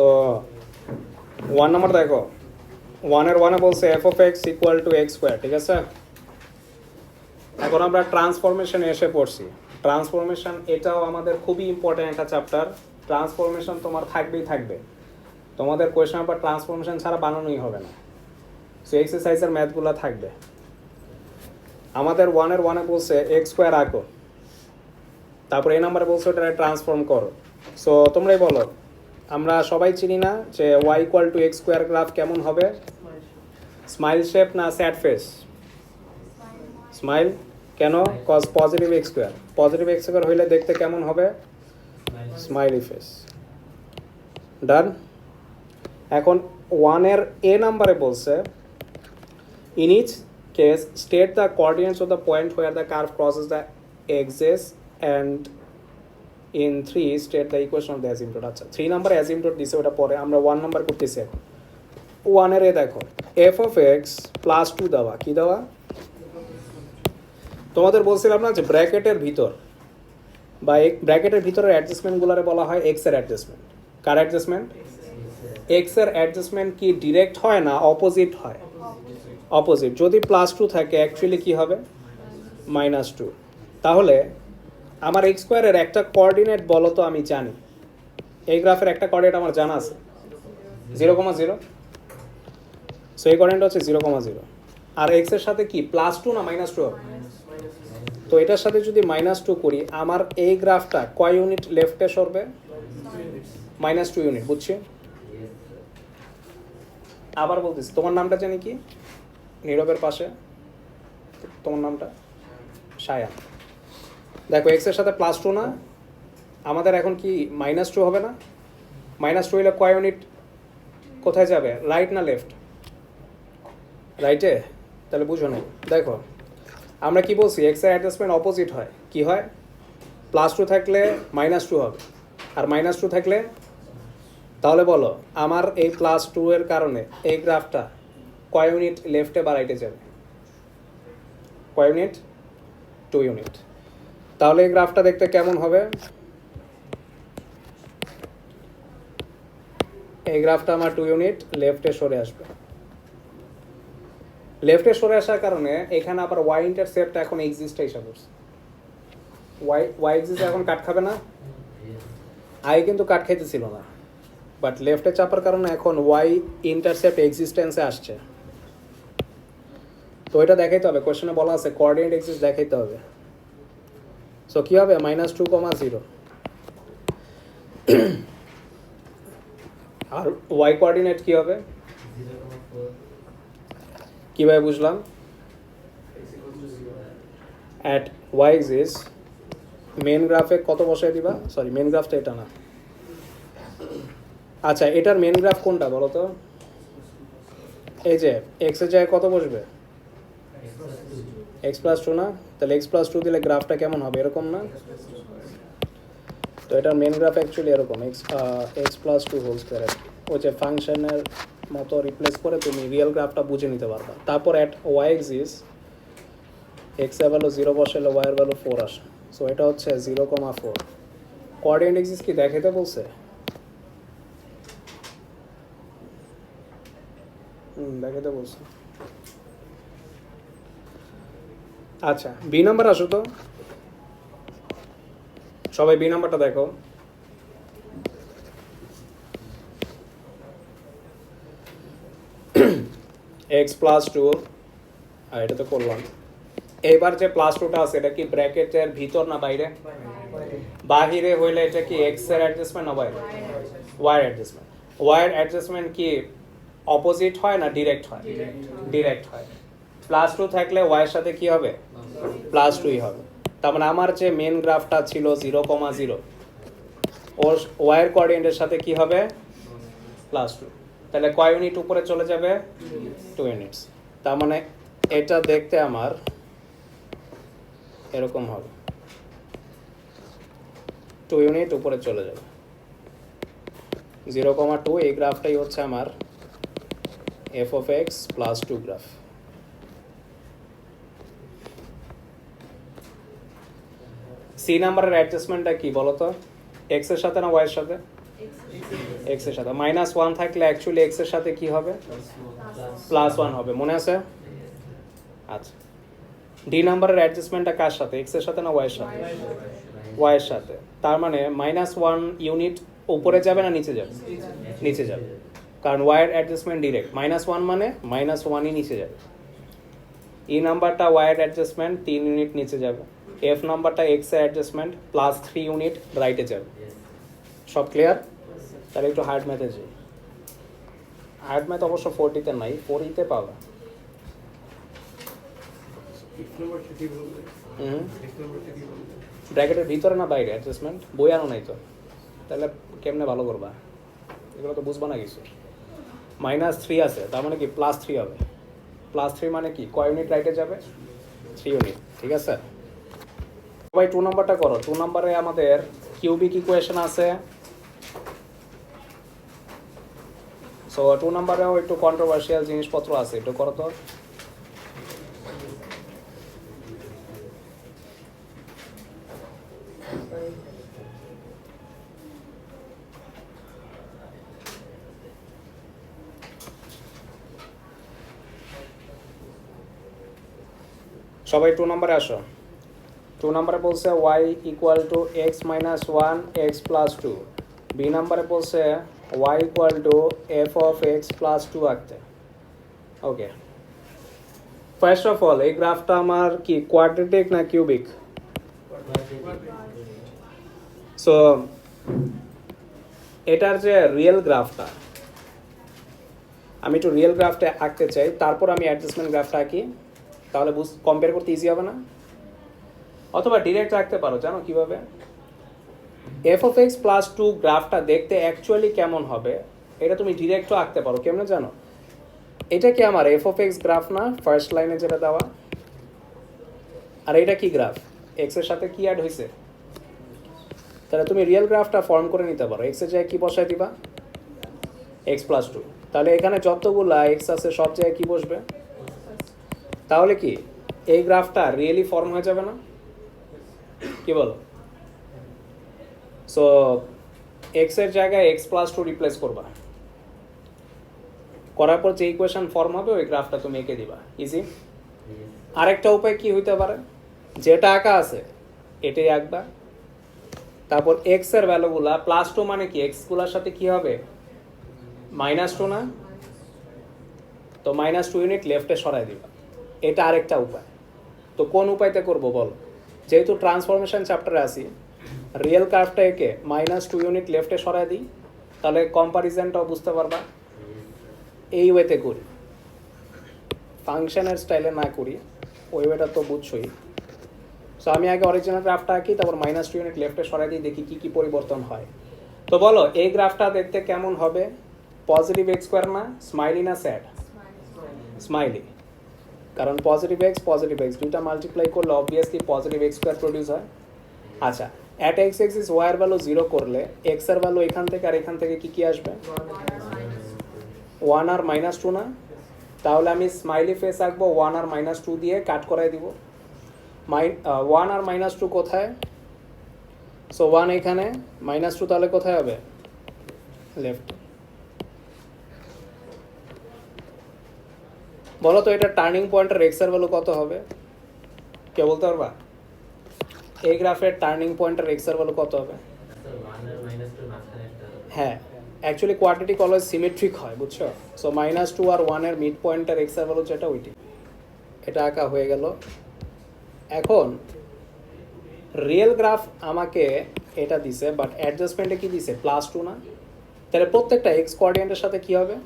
তো 1 নাম্বার দেখো 1 এর 1-এ বলছে F of x equal to X square, ঠিক আছে। এখন আমরা ট্রান্সফরমেশনে এসে পড়ছি। ট্রান্সফরমেশন এটাও আমাদের খুবই ইম্পর্টেন্ট একটা চ্যাপ্টার। ট্রান্সফরমেশন তোমার থাকবেই থাকবে, তোমাদের কোয়েশ্চেন পেপার ট্রান্সফরমেশন ছাড়া বানানোই হবে না। সো এক্সারসাইজের ম্যাথগুলো থাকবে। আমাদের 1-এর 1-এ বলছে এক্স স্কোয়ার আঁকো, তারপর এই নাম্বারে বলছে ওটা ট্রান্সফর্ম করো। সো তোমরাই বলো, আমরা সবাই চিনি না যে Y equal to X square graph কেমন হবে? স্মাইল শেপ না স্যাড ফেস? স্মাইল। কেন? Cause positive X square, positive X square হইলে দেখতে কেমন হবে? Smiley face. ডান। এখন 1-এর এ নাম্বারে বলছে in each case state the coordinates of the point where the curve crosses the axes and in 3 state the equation of the asymptote. আচ্ছা 3 number অ্যাসিম্পটোট দিছে, ওটা পরে, আমরা 1 নাম্বার করতেছি এখন। 1-এর এ দেখো এফ অফ এক্স প্লাস 2 দেওয়া, কী দেওয়া? তোমাদের বলছিলাম না যে ব্র্যাকেটের ভিতর বা ব্র্যাকেটের ভিতরের অ্যাডজাস্টমেন্টগুলোরে বলা হয় এক্সের অ্যাডজাস্টমেন্ট। কার অ্যাডজাস্টমেন্ট? এক্সের অ্যাডজাস্টমেন্ট কি ডিরেক্ট হয় না অপোজিট হয়? অপোজিট। যদি +2 থাকে অ্যাকচুয়ালি কি হবে? -2। তাহলে আমার এক্স স্কোয়ারের একটা কোঅর্ডিনেট বলো তো, আমি জানি এই গ্রাফের একটা কোঅর্ডিনেট আমার জানা আছে 0,0। সো এই কোঅর্ডিনেট হচ্ছে 0,0। আর এক্স এর সাথে কি +2 না -2 হবে? তো এটার সাথে যদি -2 করি, আমার এই গ্রাফটা কয় ইউনিট লেফটে সরবে? -2 ইউনিট। বুঝছি। আবার বলতেছি, তোমার নামটা জানি কি? নীরবের পাশে তোমার নামটা সায়ান। দেখো এক্স এর সাথে +2 না, আমাদের এখন কি -2 হবে না? -2 হলে কয় ইউনিট কোথায় যাবে? রাইট না লেফট? রাইটে। তাহলে বুঝো নাই। দেখো আমরা কি বলছি, এক্স এর অ্যাডজাস্টমেন্ট অপোজিট হয়। কি হয়? +2 থাকলে -2 হবে, আর -2 থাকলে, তাহলে বলো আমার এই +2 এর কারণে এই গ্রাফটা কয় ইউনিট লেফটে বা রাইটে যাবে? কয় ইউনিট? 2 ইউনিট। তাহলে এই গ্রাফটা দেখতে কেমন হবে? এই গ্রাফটা আমার 2 ইউনিট লেফটে সরে আসবে। লেফটে সরে আসার কারণে এখানে আবার ওয়াই ইন্টারসেপ্ট এখন এক্সিস্ট হিসাবে করছে। ওয়াই এক্সিস্ট এখন কাট খাবে না? আই কিন্তু কাট খাইতেছিল না, বাট লেফটে চাপার কারণে এখন ওয়াই ইন্টারসেপ্ট এক্সিস্টেন্সে আসছে। তো এটা দেখাইতে হবে, কোশ্চেনে বলা আছে কোঅর্ডিনেট এক্সিস্ট দেখাইতে হবে। সো কী হবে? -2,0। আর ওয়াই কোঅর্ডিনেট কী হবে? কীভাবে বুঝলাম? অ্যাট ওয়াই এক্সিস মেন গ্রাফে কত বসায় দিবা? সরি, মেন গ্রাফটা এটা না। আচ্ছা এটার মেন গ্রাফ কোনটা বলো তো? এই যে এক্সের জায়গায় কত বসবে? x+2 না? তাহলে x+2 দিলে গ্রাফটা কেমন হবে? এরকম না? তো এটার মেন গ্রাফ অ্যাকচুয়ালি এরকম, x+2 হোল স্কোয়ার। ওই যে ফাংশনের মতো রিপ্লেস করে তুমি রিয়েল গ্রাফটা বুঝে নিতে পারবা। তারপর অ্যাট ওয়াই এক্সিস এক্স এর ভ্যালু 0 বসালে ওয়াই এর ভ্যালু 4 আসে। সো এটা হচ্ছে 0,4। কোঅর্ডিনেট এক্সিস কি দেখাইতে বলছে? দেখাইতে বলছে। আচ্ছা বি নাম্বার আসো তো, সবাই বি নাম্বারটা দেখো। x+2, আর এটা তো করলাম। এইবার যে +2টা আছে এটা কি ব্র্যাকেটের ভিতর না বাইরে? বাহিরে হইলে এটা কি এক্স এর অ্যাডজাস্টমেন্ট না বাইরে? Y adjustment. ওয়াই অ্যাডজাস্টমেন্ট কি অপোজিট হয় না ডিরেক্ট হয়? ডিরেক্ট হয়। +2 থাকলে ওয়াই এর সাথে কি হবে? +2ই হবে। তার মানে আমার যে মেন গ্রাফটা ছিল 0,0, ওর ওয়াই এর কোঅর্ডিনেটের সাথে কি হবে? +2। তাহলে কয় ইউনিট উপরে চলে যাবে? 2 ইউনিটস। তার মানে এটা দেখতে আমার এরকম হবে, 2 ইউনিট উপরে চলে যাবে। 0,2 এই গ্রাফটাই হচ্ছে আমার F of X +2 graph. C নাম্বারের অ্যাডজাস্টমেন্টটা কি বলো তো? এক্স এর সাথে না ওয়াই এর সাথে? এক্স এর সাথে মাইনাস ওয়ান থাকলে অ্যাকচুয়ালি এক্স এর সাথে কি হবে প্লাস ওয়ান হবে, মনে আছে? আচ্ছা, ডি নাম্বারের অ্যাডজাস্টমেন্টটা কার সাথে, এক্স এর সাথে না ওয়াই এর সাথে? ওয়াই এর সাথে। তার মানে মাইনাস ওয়ান ইউনিট উপরে যাবে না নিচে যাবে? নিচে যাবে, কারণ ওয়াই এর অ্যাডজাস্টমেন্ট ডিরেক্ট। মাইনাস ওয়ান মানে মাইনাস ওয়ানই নিচে যাবে। ই নাম্বারটা ওয়াই এর অ্যাডজাস্টমেন্ট 3 ইউনিট নিচে যাবে। এফ নাম্বারটা এক্স এর অ্যাডজাস্টমেন্ট প্লাস 3 ইউনিট রাইটে যাবে। সব ক্লিয়ার? তাহলে একটু হার্ড ম্যাথে যাই। হার্ড ম্যাথ অবশ্য 40-তে নাই, 40-তে পাবা। ব্র্যাকেটের ভিতরে না বাইরে অ্যাডজাস্টমেন্ট? বই আনো নাই তো, তাহলে কেমনে ভালো করবা? এগুলো তো বুঝবা না কিছু। -3 আছে, তার মানে কি +3 হবে। +3 মানে কি, কয় ইউনিট রাইটে যাবে? 3 ইউনিট, ঠিক আছে? সবাই 2 নাম্বারটা করো। 2 নাম্বারে আমাদের কিউবিক ইকুয়েশন আছে। সো 2 নাম্বারেও একটু কন্ট্রোভার্সিয়াল জিনিসপত্র আছে, একটু করো তো। সবাই 2 নাম্বারে আসো। 2 নাম্বারে বলছে y equal to x minus 1 x plus 2। B নাম্বারে বলছে y equal to f of x plus 2 আঁকতে। ওকে, ফার্স্ট অফ অল এই গ্রাফটা আমার কি কোয়াড্রেটিক না কিউবিক? সো এটার যে রিয়েল গ্রাফটা, আমি একটু রিয়েল গ্রাফটা আঁকতে চাই, তারপর আমি অ্যাডজাস্টমেন্ট গ্রাফটা আঁকি, তাহলে কম্পেয়ার করতে ইজি হবে না? অথবা ডিরেক্ট রাখতে পারো, জানো কিভাবে? এফ অফ এক্স প্লাস 2 গ্রাফটা দেখতে অ্যাকচুয়ালি কেমন হবে এটা তুমি ডিরেক্টও আঁকতে পারো। কেমনে জানো? এটা কি আমার এফ অফ এক্স গ্রাফ না, ফার্স্ট লাইনে যেটা দেওয়া? আর এটা কি গ্রাফ? এক্স এর সাথে কি অ্যাড হয়েছে? তাহলে তুমি রিয়েল গ্রাফটা ফর্ম করে নিতে পারো। এক্স এর জায়গায় কি বসায় দিবা? X plus 2। তাহলে এখানে যতগুলা এক্স আছে সব জায়গায় কি বসবে? তাহলে কি এই গ্রাফটা রিয়েলি ফর্ম হয়ে যাবে না? কি বলো? সো এক্স এর জায়গায় এক্স প্লাস 2 রিপ্লেস করবা, করার পর যে ইকুয়েশন ফর্ম হবে ওই গ্রাফটা তুমি এঁকে দিবা, ইজি। আরেকটা উপায় কি হইতে পারে, যেটা আঁকা আছে এটাই আঁকবা, তারপর এক্স এর ভ্যালুগুলা +2 মানে কি এক্স গুলার সাথে কি হবে? -2 না? তো -2 ইউনিট লেফটে সরাই দিবা। এটা আরেকটা উপায়। তো কোন উপায়তে করব বল? যেহেতু ট্রান্সফরমেশন চ্যাপ্টারে আছি, রিয়েল কার্ভটা এঁকে -2 ইউনিট লেফটে সরাই দিই, তাহলে কম্পারিজনটাও বুঝতে পারবা। এই ওয়েতে করি, ফাংশনের স্টাইলে না করি, ওই ওয়েটা তো বুঝছই। সো আমি আগে অরিজিনাল গ্রাফটা আঁকি, তারপর -2 ইউনিট লেফটে সরাই দিই, দেখি কি কি পরিবর্তন হয়। তো বলো এই গ্রাফটা দেখতে কেমন হবে? পজিটিভ এক্স স্কোয়ার না, স্মাইলি না স্যাড? স্মাইলি, কারণ পজিটিভ এক্স দুইটা মাল্টিপ্লাই করলে obviously positive X square produce হয়। আচ্ছা, অ্যাট এক্স এক্সিস ওয়াই এর ভ্যালু 0 করলে এক্স এর ভ্যালু এখান থেকে আর এখান থেকে কি কি আসবে? 1 আর -2 না? তাহলে আমি স্মাইলি ফেস আঁকবো 1 আর -2 দিয়ে কাট করাই দিব। 1 আর -2 কোথায়? সো 1 এখানে, -2 তাহলে কোথায় হবে? লেফট। বলো তো এটা টার্নিং পয়েন্টের এক্স এর ভ্যালু কত হবে? কে বলতে পারবা? এই গ্রাফের টার্নিং পয়েন্টের এক্স এর ভ্যালু কত হবে? হ্যাঁ, অ্যাকচুয়ালি কোয়াড্রেটিক অলওয়েজ সিমেট্রিক হয়, বুঝছো? সো -2 আর 1 এর মিড পয়েন্টের এক্স এর ভ্যালু যেটা ওইটি। এটা আঁকা হয়ে গেল। এখন রিয়েল গ্রাফ আমাকে এটা দিছে, বাট অ্যাডজাস্টমেন্টে কি দিছে? +2 না? তাহলে প্রত্যেকটা এক্স কোঅর্ডিনেটের সাথে কি হবে?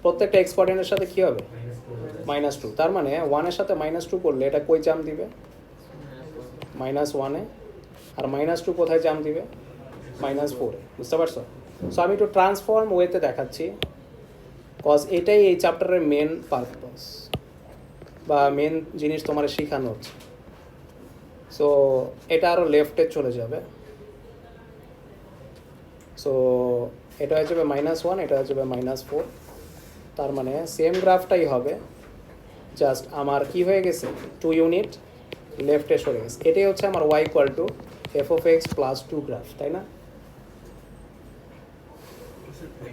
প্রত্যেকটা এক্স কোঅর্ডিনেটের সাথে কি হবে? -2। তার মানে 1 এর সাথে -2 করলে এটা কই জাম্প দিবে? -1 এ। আর -2 কোথায় জাম্প দিবে? -4 এ। বুঝতে পারছো? সো আমি একটু ট্রান্সফর্ম ওয়েতে দেখাচ্ছি, কজ এটাই এই চ্যাপ্টারের মেন পারপাস বা মেন জিনিস তোমার শেখানো হচ্ছে। সো এটা আরও লেফটে চলে যাবে। সো এটা হয়ে যাবে -1, এটা হয়ে যাবে -4। তার মানে সেম গ্রাফটাই হবে, জাস্ট আমার কি হয়ে গেছে? 2 ইউনিট লেফটে সরে গেছে। এটাই হচ্ছে আমার y equal to f of x plus 2 graph, তাই না?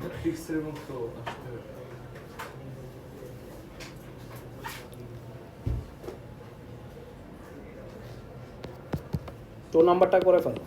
ম্যাট্রিক্সের মতো আসলে তো নাম্বারটা করে ফেলো।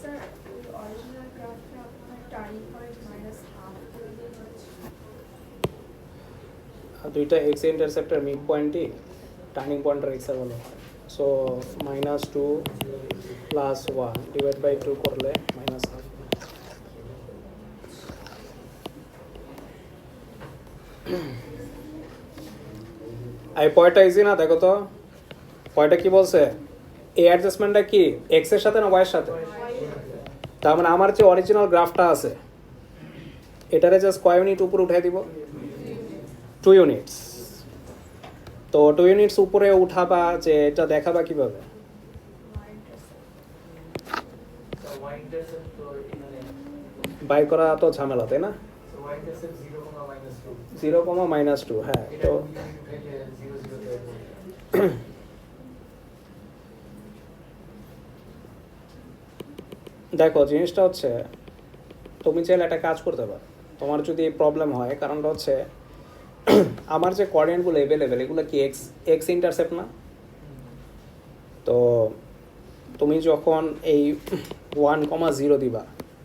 স্যার ওই অরিজিনাল গ্রাফে আপনার টার্নিং পয়েন্ট মাইনাস হাফ করে দিয়ে হচ্ছে আর দুইটা এক্স ইন্টারসেপ্টের মিড পয়েন্টই টার্নিং পয়েন্টের এক্সের বলা হয়। সো -2 + 1 ডিভাইড বাই 2 করলে -1/2। এই পয়েন্টটা ইজি না? দেখো তো পয়েন্টটা কি বলছে, এই অ্যাডজাস্টমেন্টটা কি এক্স এর সাথে না ওয়াই এর সাথে? তার মানে আমার যে অরিজিনাল গ্রাফটা আছে এটারে জাস্ট কয় ইউনিট উপরে উঠাই দিব? 2 ইউনিটস। তো 2 ইউনিটস উপরে উঠাবা, যে এটা দেখাবা কিভাবে? ওয়াই ইন্টারসেপ্ট তো এখানে বাই করা তো ঝামেলা, তাই না? ওয়াই ইন্টারসেপ্ট 0,-2 0,-2, হ্যাঁ। এটা তো 0 0 তে দেখো জিনিসটা হচ্ছে, তুমি চাইলে একটা কাজ করতে পারো তোমার যদি প্রবলেম হয়। কারণটা হচ্ছে আমার যে কোঅর্ডিনেটগুলো অ্যাভেলেবেল এগুলো কি এক্স এক্স ইন্টারসেপ্ট না? তো তুমি যখন এই 1,0 দিবা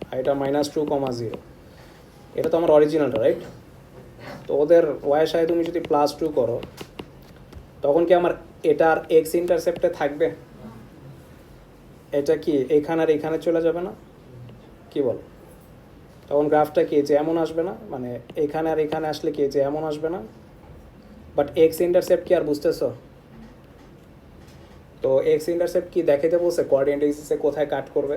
আর এটা -2,0, এটা তো আমার অরিজিনালটা, রাইট? তো ওদের ওয়াইয়ের সাথে তুমি যদি +2 করো তখন কি আমার এটার এক্স ইন্টারসেপ্টে থাকবে? এটা কি এখানে আর এখানে চলে যাবে না? কি বল? তখন গ্রাফটা কি যে এমন আসবে না? মানে এখানে আর এখানে আসলে কি যে এমন আসবে না? বাট এক্স ইন্টারসেপ্ট কি আর বুঝতেছো? তো এক্স ইন্টারসেপ্ট কি দেখাতে বলছে কোঅর্ডিনেট এক্সিসে কোথায় কাট করবে?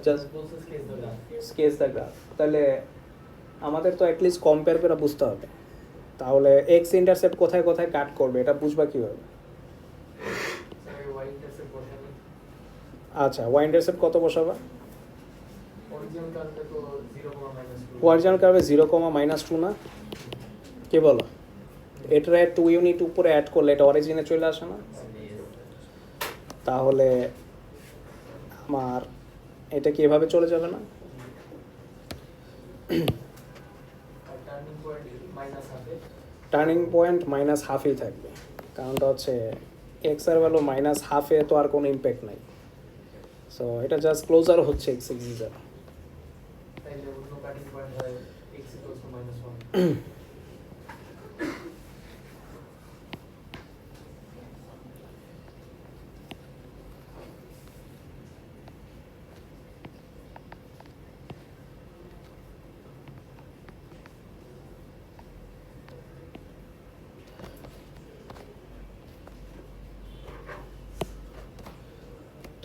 Just sketch the graph. তাহলে আমাদের তো অ্যাটলিস্ট কম্পেয়ার করে বুঝতে হবে। তাহলে এক্স ইন্টারসেপ্ট কোথায় কোথায় কাট করবে এটা বুঝবা কীভাবে? ওয়াই ইন্টারসেপ্ট বসাবেন। আচ্ছা, ওয়াই ইন্টারসেপ্ট কত বসাবা? অরিজিনাল কার্ভে তো 0,-2 অরিজিনাল কার্ভে 0,-2 না? কি বলো? এটারে 2 ইউনিট উপরে অ্যাড করলে এটা অরিজিনে চলে আসে না? তাহলে আমার এটা কি এভাবে চলে যাবে না? টার্নিং পয়েন্ট -1/2 টার্নিং পয়েন্ট -1/2ই থাকবে। কারণটা হচ্ছে এক্স এর ভ্যালু -1/2 তো আর কোনো ইম্প্যাক্ট নাই। সো এটা জাস্ট ক্লোজার হচ্ছে এক্স এক্সিসের। তাইলে অন্য কাটিং পয়েন্ট হয় x = -1।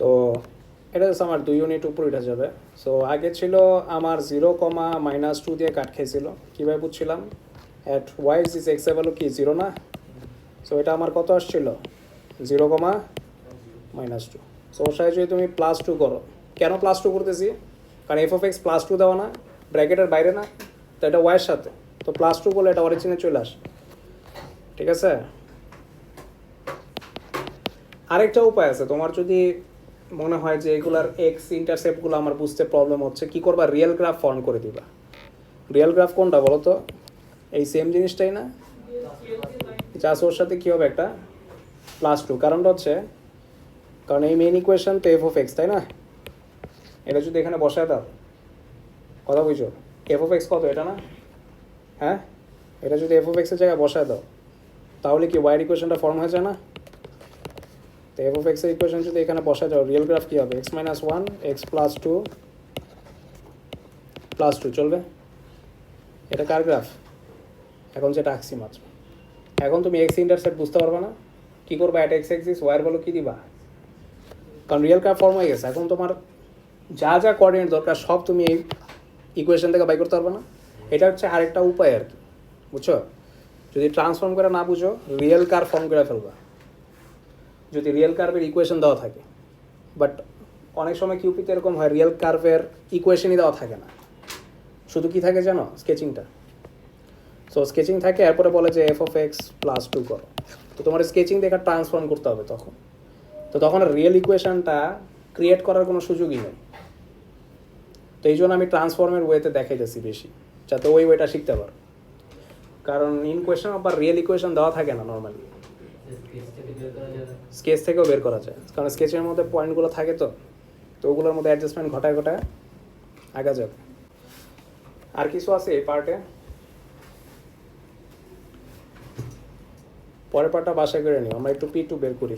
তো এটা জাস্ট আমার 2 ইউনিট উপর উঠে যাবে। সো আগে ছিল আমার 0,-2 দিয়ে কাট খেয়েছিল। কীভাবে বুঝছিলাম? অ্যাট ওয়াই ইজ এক্স এর ভ্যালু কি 0 না? সো এটা আমার কত আসছিল? 0,-2। সো ওর সাথে যদি তুমি +2 করো, কেন +2 করতেছি? কারণ f(x) +2 দেওয়া না, ব্র্যাকেটের বাইরে না, তো এটা ওয়াইয়ের সাথে, তো +2 করলে এটা অরিজিনে চলে আসে। ঠিক আছে? আরেকটা উপায় আছে, তোমার যদি মনে হয় যে এগুলার এক্স ইন্টারসেপ্টগুলো আমার বুঝতে প্রবলেম হচ্ছে, কি করবা, রিয়েল গ্রাফ ফর্ম করে দিবা। রিয়েল গ্রাফ কোনটা বলো তো? এই সেম জিনিসটাই না, জাস্ট ওর সাথে কী হবে একটা +2। কারণটা হচ্ছে কারণ এই মেইন ইকুয়েশন তো এফ অফ এক্স, তাই না? এটা যদি এখানে বসায় দাও, কথা বুঝছো, এফ অফ এক্স কত এটা না? হ্যাঁ, এটা যদি এফ অফ এক্সের জায়গায় বসায় দাও তাহলে কি ওয়াইয়ের ইকুয়েশনটা ফর্ম হয়ে যায় না? তো এফ অফ এক্সের ইকুয়েশন যদি এখানে বসায় দাও, রিয়েল গ্রাফ কী হবে? x-1 x +2 চলবে। এটা কার গ্রাফ? এখন যেটা আঁকছি মাত্র। এখন তুমি এক্স ইন্টারসেপ্ট বুঝতে পারবে না, কী করবা? এটা এক্স এক্সিস, ওয়াইয়ের ভ্যালু কী দিবা? কারণ রিয়েল গ্রাফ ফর্ম হয়ে গেছে। এখন তোমার যা যা কোঅর্ডিনেট দরকার সব তুমি এই ইকুয়েশন থেকে বাই করতে পারবে না। এটা হচ্ছে আরেকটা উপায় আর কি, বুঝছো? যদি ট্রান্সফর্ম করে না বুঝো, রিয়েল কার্ভ ফর্ম করে ফেলবা যদি রিয়েল কার্ভের ইকুয়েশন দেওয়া থাকে। বাট অনেক সময় কিউপিতে এরকম হয়, রিয়েল কার্ভের ইকুয়েশনই দেওয়া থাকে না, শুধু কি থাকে জানো? স্কেচিংটা। সো স্কেচিং থাকে, এরপরে বলে যে এফ অফ এক্স +2 করো। তো তোমার স্কেচিং দেখে ট্রান্সফর্ম করতে হবে তখন। তো তখন রিয়েল ইকুয়েশনটা ক্রিয়েট করার কোনো সুযোগই নেই। তো এই জন্য আমি ট্রান্সফর্মের ওয়েতে দেখাইতেছি বেশি, যাতে ওই ওয়েটা শিখতে পারো। কারণ ইন কোয়েশন আবার রিয়েল ইকুয়েশন দেওয়া থাকে না নর্মালি, স্কেচ থেকেও বের করা যায়। কারণ স্কেচের মধ্যে পয়েন্টগুলো থাকে, তো ওগুলোর মধ্যে অ্যাডজাস্টমেন্ট ঘটায় ঘটায় আগা যাবে। আর কিছু আছে এই পার্টে? পরের পার্টটা বাসায় করে নিও, আমরা একটু P2 বের করি।